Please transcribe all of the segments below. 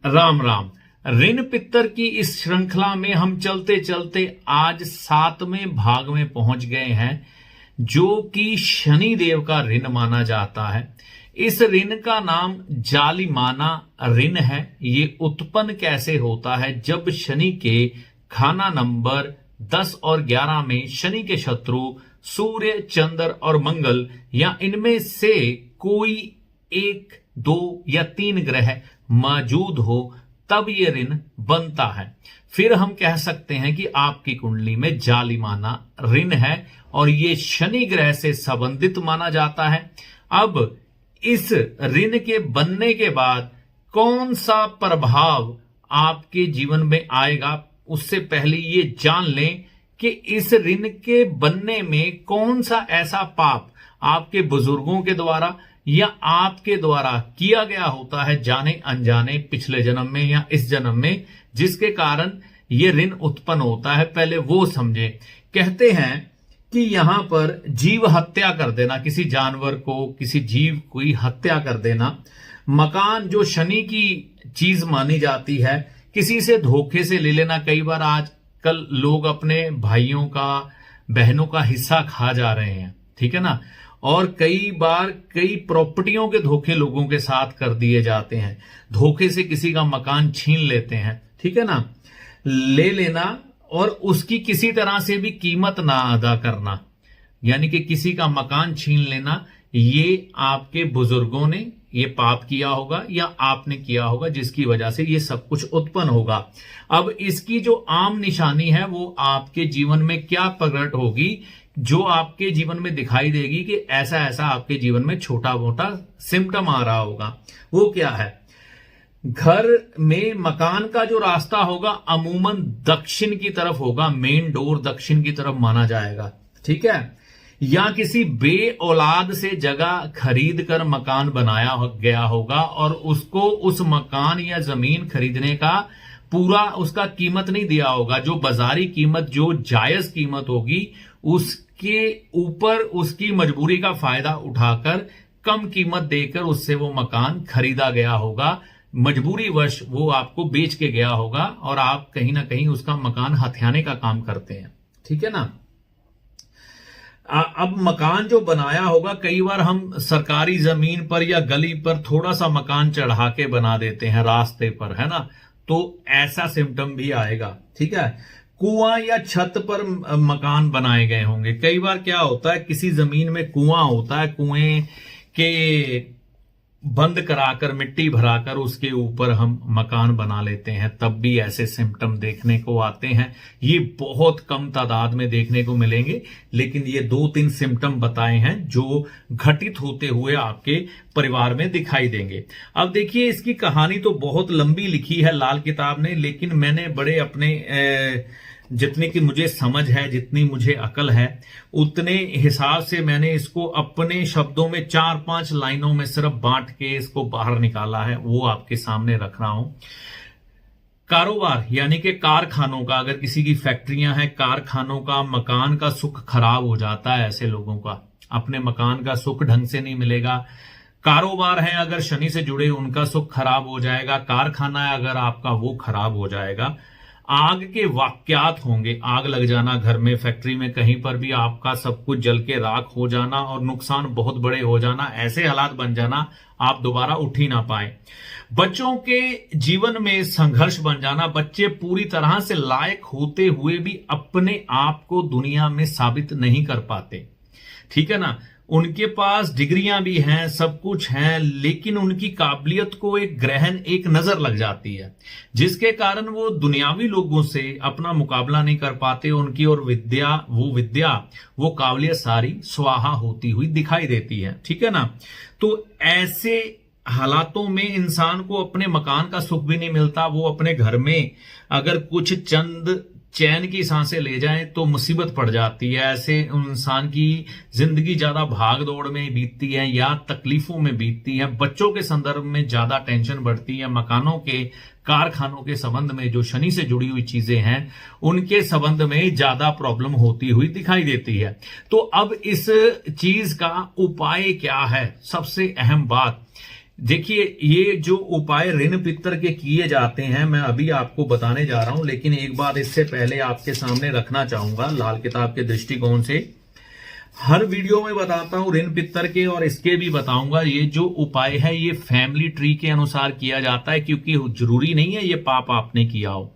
राम राम। ऋण पित्तर की इस श्रृंखला में हम चलते चलते आज 7वें भाग में पहुंच गए हैं, जो कि शनि देव का ऋण माना जाता है। इस ऋण का नाम जालिमाना ऋण है। ये उत्पन्न कैसे होता है? जब शनि के खाना नंबर 10 और 11 में शनि के शत्रु सूर्य, चंद्र और मंगल या इनमें से कोई 1, 2 या 3 ग्रह मौजूद हो, तब ये ऋण बनता है। फिर हम कह सकते हैं कि आपकी कुंडली में जालिमाना ऋण है और ये शनि ग्रह से संबंधित माना जाता है। अब इस ऋण के बनने के बाद कौन सा प्रभाव आपके जीवन में आएगा, उससे पहले ये जान लें कि इस ऋण के बनने में कौन सा ऐसा पाप आपके बुजुर्गों के द्वारा या आपके द्वारा किया गया होता है, जाने अनजाने, पिछले जन्म में या इस जन्म में, जिसके कारण ये ऋण उत्पन्न होता है। पहले वो समझे। कहते हैं कि यहां पर जीव हत्या कर देना, किसी जानवर को, किसी जीव की हत्या कर देना, मकान जो शनि की चीज मानी जाती है, किसी से धोखे से ले लेना। कई बार आजकल लोग अपने भाइयों का, बहनों का हिस्सा खा जा रहे हैं, ठीक है ना। और कई बार कई प्रॉपर्टियों के धोखे लोगों के साथ कर दिए जाते हैं। धोखे से किसी का मकान छीन लेते हैं, ठीक है ना, ले लेना और उसकी किसी तरह से भी कीमत ना अदा करना, यानी कि किसी का मकान छीन लेना। ये आपके बुजुर्गों ने ये पाप किया होगा या आपने किया होगा, जिसकी वजह से ये सब कुछ उत्पन्न होगा। अब इसकी जो आम निशानी है वो आपके जीवन में क्या प्रकट होगी, जो आपके जीवन में दिखाई देगी कि ऐसा ऐसा आपके जीवन में छोटा मोटा सिम्टम आ रहा होगा। वो क्या है? घर में मकान का जो रास्ता होगा अमूमन दक्षिण की तरफ होगा, मेन डोर दक्षिण की तरफ माना जाएगा, ठीक है। या किसी बे औलाद से जगह खरीद कर मकान बनाया गया होगा और उसको उस मकान या जमीन खरीदने का पूरा उसका कीमत नहीं दिया होगा। जो बाजारी कीमत, जो जायज कीमत होगी, उसके ऊपर उसकी मजबूरी का फायदा उठाकर कम कीमत देकर उससे वो मकान खरीदा गया होगा। मजबूरी वश वो आपको बेच के गया होगा और आप कहीं ना कहीं उसका मकान हथियाने का काम करते हैं, ठीक है ना। अब मकान जो बनाया होगा, कई बार हम सरकारी जमीन पर या गली पर थोड़ा सा मकान चढ़ा के बना देते हैं रास्ते पर, है ना, तो ऐसा सिम्टम भी आएगा, ठीक है। कुआं या छत पर मकान बनाए गए होंगे। कई बार क्या होता है, किसी जमीन में कुआं होता है, कुएं के बंद कराकर मिट्टी भराकर उसके ऊपर हम मकान बना लेते हैं, तब भी ऐसे सिम्टम देखने को आते हैं। ये बहुत कम तादाद में देखने को मिलेंगे, लेकिन ये 2-3 सिम्टम बताए हैं जो घटित होते हुए आपके परिवार में दिखाई देंगे। अब देखिए, इसकी कहानी तो बहुत लंबी लिखी है लाल किताब ने, लेकिन मैंने बड़े अपने जितनी की मुझे समझ है, जितनी मुझे अकल है, उतने हिसाब से मैंने इसको अपने शब्दों में 4-5 लाइनों में सिर्फ बांट के इसको बाहर निकाला है, वो आपके सामने रख रहा हूं। कारोबार यानी कि कारखानों का, अगर किसी की फैक्ट्रियां हैं, कारखानों का, मकान का सुख खराब हो जाता है। ऐसे लोगों का अपने मकान का सुख ढंग से नहीं मिलेगा। कारोबार है अगर शनि से जुड़े, उनका सुख खराब हो जाएगा। कारखाना है अगर आपका, वो खराब हो जाएगा। आग के वाकयात होंगे, आग लग जाना घर में, फैक्ट्री में, कहीं पर भी आपका सब कुछ जल के राख हो जाना और नुकसान बहुत बड़े हो जाना, ऐसे हालात बन जाना आप दोबारा उठ ही ना पाए। बच्चों के जीवन में संघर्ष बन जाना, बच्चे पूरी तरह से लायक होते हुए भी अपने आप को दुनिया में साबित नहीं कर पाते, ठीक है ना। उनके पास डिग्रियां भी हैं, सब कुछ है, लेकिन उनकी काबिलियत को एक ग्रहण, एक नजर लग जाती है, जिसके कारण वो दुनियावी लोगों से अपना मुकाबला नहीं कर पाते। उनकी और वो काबिलियत सारी स्वाहा होती हुई दिखाई देती है, ठीक है ना। तो ऐसे हालातों में इंसान को अपने मकान का सुख भी नहीं मिलता। वो अपने घर में अगर कुछ चंद चैन की सांसें ले जाएं तो मुसीबत पड़ जाती है। ऐसे इंसान की जिंदगी ज्यादा भाग दौड़ में बीतती है या तकलीफों में बीतती है। बच्चों के संदर्भ में ज्यादा टेंशन बढ़ती है। मकानों के, कारखानों के संबंध में जो शनि से जुड़ी हुई चीजें हैं, उनके संबंध में ज्यादा प्रॉब्लम होती हुई दिखाई देती है। तो अब इस चीज का उपाय क्या है? सबसे अहम बात, देखिए, ये जो उपाय ऋण पितर के किए जाते हैं मैं अभी आपको बताने जा रहा हूं, लेकिन एक बात इससे पहले आपके सामने रखना चाहूंगा लाल किताब के दृष्टिकोण से। हर वीडियो में बताता हूं ऋण पितर के, और इसके भी बताऊंगा। ये जो उपाय है ये फैमिली ट्री के अनुसार किया जाता है, क्योंकि जरूरी नहीं है ये पाप आपने किया हो।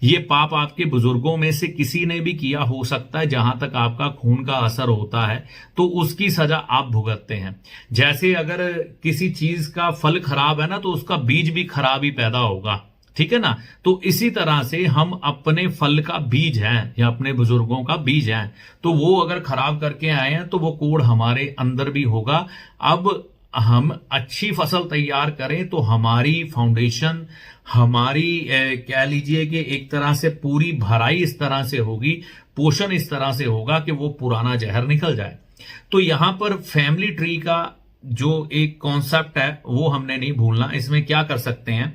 ये पाप आपके बुजुर्गों में से किसी ने भी किया हो सकता है। जहां तक आपका खून का असर होता है तो उसकी सजा आप भुगतते हैं। जैसे अगर किसी चीज का फल खराब है ना, तो उसका बीज भी खराब ही पैदा होगा, ठीक है ना। तो इसी तरह से हम अपने फल का बीज हैं या अपने बुजुर्गों का बीज हैं, तो वो अगर खराब करके आए हैं तो वो कोड हमारे अंदर भी होगा। अब हम अच्छी फसल तैयार करें तो हमारी फाउंडेशन, हमारी कह लीजिए कि एक तरह से पूरी भराई इस तरह से होगी, पोषण इस तरह से होगा कि वो पुराना जहर निकल जाए। तो यहां पर फैमिली ट्री का जो एक कॉन्सेप्ट है वो हमने नहीं भूलना। इसमें क्या कर सकते हैं,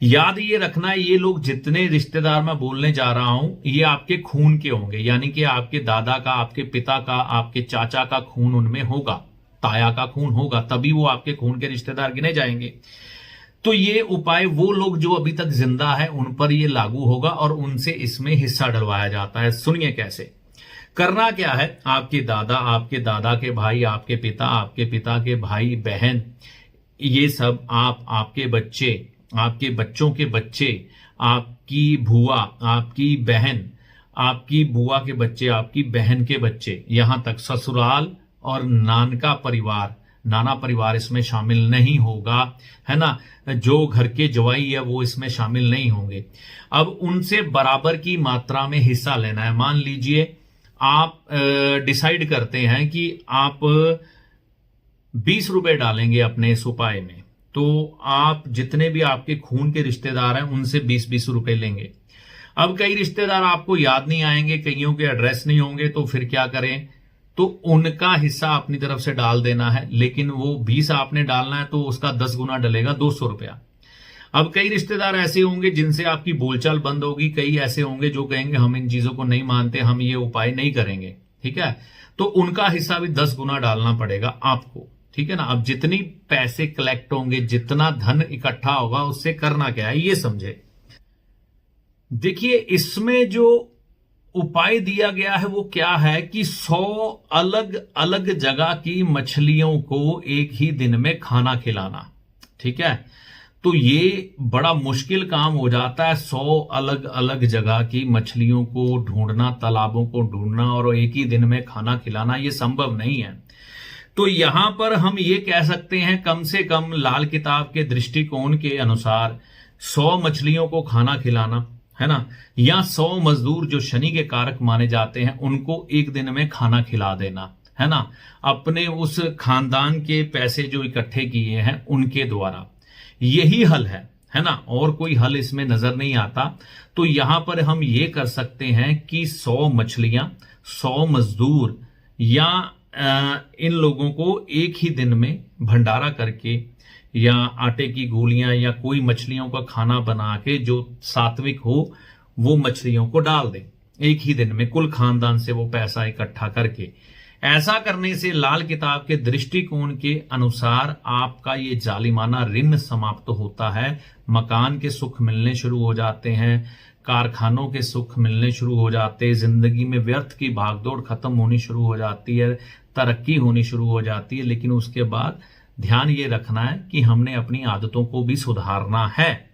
याद ये रखना है, ये लोग जितने रिश्तेदार मैं बोलने जा रहा हूं ये आपके खून के होंगे, यानी कि आपके दादा का, आपके पिता का, आपके चाचा का खून उनमें होगा, ताया का खून होगा, तभी वो आपके खून के रिश्तेदार गिने जाएंगे। तो ये उपाय वो लोग जो अभी तक जिंदा है उन पर ये लागू होगा और उनसे इसमें हिस्सा डलवाया जाता है। सुनिए कैसे करना। क्या है, आपके दादा, आपके दादा के भाई, आपके पिता के भाई बहन, ये सब आप, आपके बच्चे, आपके बच्चों के बच्चे, आपकी भुआ, आपकी बहन, आपकी बुआ के बच्चे, आपकी बहन के बच्चे, यहां तक ससुराल और नानका परिवार, नाना परिवार इसमें शामिल नहीं होगा, है ना। जो घर के जवाई है वो इसमें शामिल नहीं होंगे। अब उनसे बराबर की मात्रा में हिस्सा लेना है। मान लीजिए आप डिसाइड करते हैं कि आप 20 रुपए डालेंगे अपने इस उपाय में, तो आप जितने भी आपके खून के रिश्तेदार हैं उनसे 20-20 रुपए लेंगे। अब कई रिश्तेदार आपको याद नहीं आएंगे, कईयों के एड्रेस नहीं होंगे, तो फिर क्या करें, तो उनका हिस्सा अपनी तरफ से डाल देना है। लेकिन वो 20 आपने डालना है तो उसका 10 गुना डलेगा, 200 रुपया। अब कई रिश्तेदार ऐसे होंगे जिनसे आपकी बोलचाल बंद होगी, कई ऐसे होंगे जो कहेंगे हम इन चीजों को नहीं मानते, हम ये उपाय नहीं करेंगे, ठीक है। तो उनका हिस्सा भी 10 गुना डालना पड़ेगा आपको, ठीक है ना। अब जितनी पैसे कलेक्ट होंगे, जितना धन इकट्ठा होगा, उससे करना क्या है ये समझे। देखिए, इसमें जो उपाय दिया गया है वो क्या है कि 100 अलग अलग जगह की मछलियों को एक ही दिन में खाना खिलाना, ठीक है। तो ये बड़ा मुश्किल काम हो जाता है, 100 अलग अलग जगह की मछलियों को ढूंढना, तालाबों को ढूंढना और एक ही दिन में खाना खिलाना, ये संभव नहीं है। तो यहां पर हम ये कह सकते हैं कम से कम लाल किताब के दृष्टिकोण के अनुसार 100 मछलियों को खाना खिलाना, है ना, या 100 मजदूर जो शनि के कारक माने जाते हैं उनको एक दिन में खाना खिला देना, है ना, अपने उस खानदान के पैसे जो इकट्ठे किए हैं उनके द्वारा। यही हल है ना, और कोई हल इसमें नजर नहीं आता। तो यहां पर हम ये कर सकते हैं कि 100 मछलियां, 100 मजदूर या इन लोगों को एक ही दिन में भंडारा करके या आटे की गोलियां या कोई मछलियों का खाना बना के जो सात्विक हो वो मछलियों को डाल दें एक ही दिन में, कुल खानदान से वो पैसा इकट्ठा करके। ऐसा करने से लाल किताब के दृष्टिकोण के अनुसार आपका ये जालिमाना ऋण समाप्त होता है, मकान के सुख मिलने शुरू हो जाते हैं, कारखानों के सुख मिलने शुरू हो जाते हैं, जिंदगी में व्यर्थ की भागदौड़ खत्म होनी शुरू हो जाती है, तरक्की होनी शुरू हो जाती है। लेकिन उसके बाद ध्यान ये रखना है कि हमने अपनी आदतों को भी सुधारना है।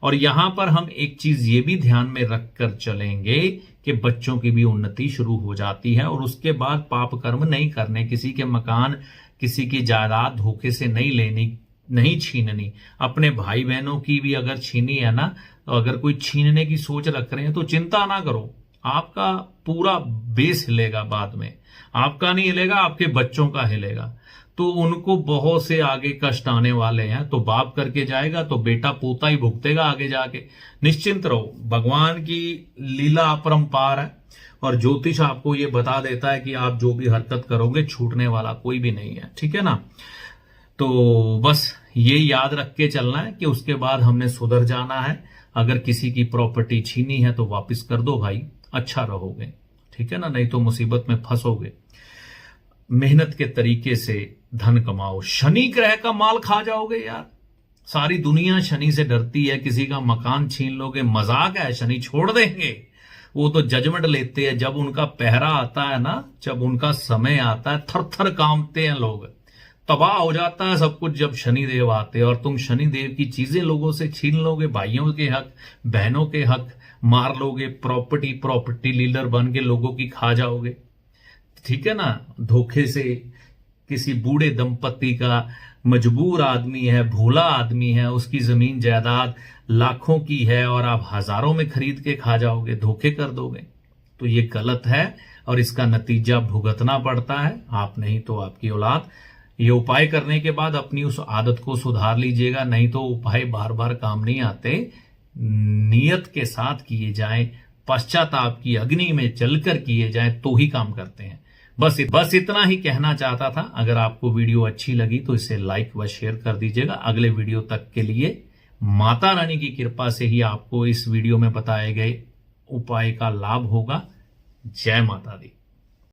और यहां पर हम एक चीज ये भी ध्यान में रखकर चलेंगे कि बच्चों की भी उन्नति शुरू हो जाती है और उसके बाद पाप कर्म नहीं करने, किसी के मकान, किसी की जायदाद धोखे से नहीं लेनी, नहीं छीननी। अपने भाई बहनों की भी अगर छीनी है ना, तो अगर कोई छीनने की सोच रख रहे हैं तो चिंता ना करो, आपका पूरा बेस हिलेगा बाद में। आपका नहीं हिलेगा, आपके बच्चों का हिलेगा। तो उनको बहुत से आगे कष्ट आने वाले हैं, तो बाप करके जाएगा तो बेटा पोता ही भुगतेगा आगे जाके। निश्चिंत रहो, भगवान की लीला अपरंपार है और ज्योतिष आपको ये बता देता है कि आप जो भी हरकत करोगे छूटने वाला कोई भी नहीं है, ठीक है ना। तो बस ये याद रख के चलना है कि उसके बाद हमने सुधर जाना है। अगर किसी की प्रॉपर्टी छीनी है तो वापस कर दो भाई, अच्छा रहोगे, ठीक है ना, नहीं तो मुसीबत में फंसोगे। मेहनत के तरीके से धन कमाओ। शनि ग्रह का माल खा जाओगे यार। सारी दुनिया शनि से डरती है, किसी का मकान छीन लोगे, मजाक है, शनि छोड़ देंगे। वो तो जजमेंट लेते हैं, जब उनका पहरा आता है ना, जब उनका समय आता है, थर थर कांपते हैं लोग, तबाह हो जाता है सब कुछ जब शनिदेव आते हैं। और तुम शनिदेव की चीजें लोगों से छीन लोगे, भाइयों के हक, बहनों के हक मार लोगे, प्रॉपर्टी लीडर बन के लोगों की खा जाओगे, ठीक है ना। धोखे से किसी बूढ़े दंपति का, मजबूर आदमी है, भोला आदमी है, उसकी जमीन जायदाद लाखों की है और आप हजारों में खरीद के खा जाओगे, धोखे कर दोगे। तो ये गलत है और इसका नतीजा भुगतना पड़ता है, आप नहीं तो आपकी औलाद। ये उपाय करने के बाद अपनी उस आदत को सुधार लीजिएगा, नहीं तो उपाय बार बार काम नहीं आते। नियत के साथ किए जाएं, पश्चाताप की अग्नि में जलकर किए जाएं तो ही काम करते हैं। बस इतना ही कहना चाहता था। अगर आपको वीडियो अच्छी लगी तो इसे लाइक व शेयर कर दीजिएगा। अगले वीडियो तक के लिए माता रानी की कृपा से ही आपको इस वीडियो में बताए गए उपाय का लाभ होगा। जय माता दी।